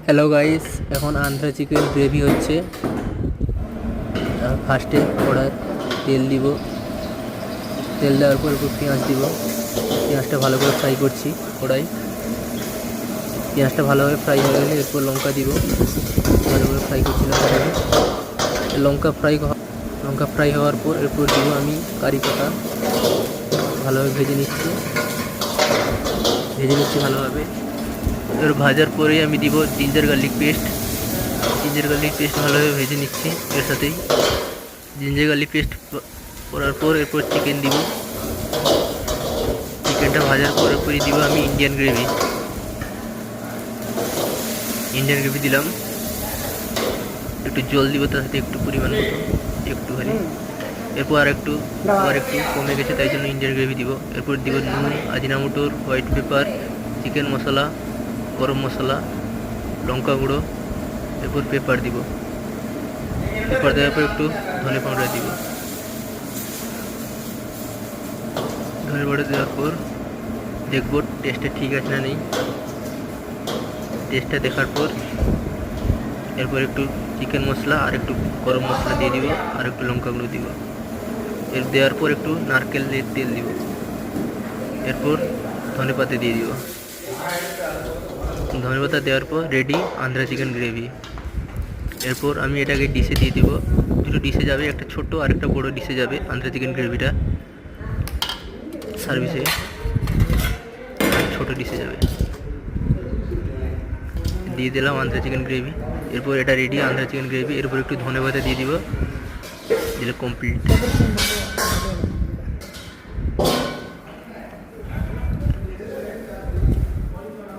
Hello guys, এখন Andhra chicken gravy হচ্ছে। ফার্স্টে কড়াই তেল দিব, তেল দেওয়ার পর একটু পেঁয়াজ দিব। পেঁয়াজটা ভালো করে ফ্রাই করছি কড়াই। পেঁয়াজটা ভালোভাবে ফ্রাই হয়ে গেলে এরপর লঙ্কা দিব, ভালো করে ফ্রাই করছিলাম। লঙ্কা ফ্রাই হওয়ার পর এরপর দিব আমি কারি পাতা, ভালোভাবে ভেজে নিচ্ছি ভালোভাবে। এবার ভাজার পরেই আমি দিব জিঞ্জার গার্লিক পেস্ট ভালোভাবে ভেজে নিচ্ছি। এর সাথেই জিঞ্জার গার্লিক পেস্ট করার পর এরপর চিকেন দিব। চিকেনটা ভাজার পর এরপরই দিব আমি ইন্ডিয়ান গ্রেভি দিলাম। একটু জল দিব, তার সাথে একটু পরিমাণ মতো একটুখানি। এরপর আর একটু কমে গেছে, তাই জন্য ইন্ডিয়ান গ্রেভি দিব। এরপর দিব নুন, আজিনামোটোর, হোয়াইট পেপার, চিকেন মশলা, গরম মশলা, লঙ্কা গুঁড়ো, এরপর পেপার দিব। পেপার দেওয়ার পর একটু ধনে পাউডার দিব। ধনে পাউডার দেওয়ার পর দেখব টেস্টটা ঠিক আছে না নেই। টেস্টটা দেখার পর এরপর একটু চিকেন মশলা আর একটু গরম মশলা দিয়ে দিব, আর একটু লঙ্কা গুঁড়ো দিব। এর দেওয়ার পর একটু নারকেলের তেল দিব। এরপর ধনেপাতা দিয়ে দিব। ধনেপাতা দেওয়ার পর রেডি আন্ধ্রা চিকেন গ্রেভি। এরপর আমি এটাকে ডিশে দিয়ে দিব। দুটো ডিশে যাবে, একটা ছোট আর একটা বড় ডিশে যাবে আন্ধ্রা চিকেন গ্রেভিটা। সার্ভিসে ছোট ডিশে যাবে, দিয়ে দিলাম আন্ধ্রা চিকেন গ্রেভি। এরপর এটা রেডি আন্ধ্রা চিকেন গ্রেভি। এরপর একটু ধনেপাতা দিয়ে দিব, দিলে কমপ্লিট।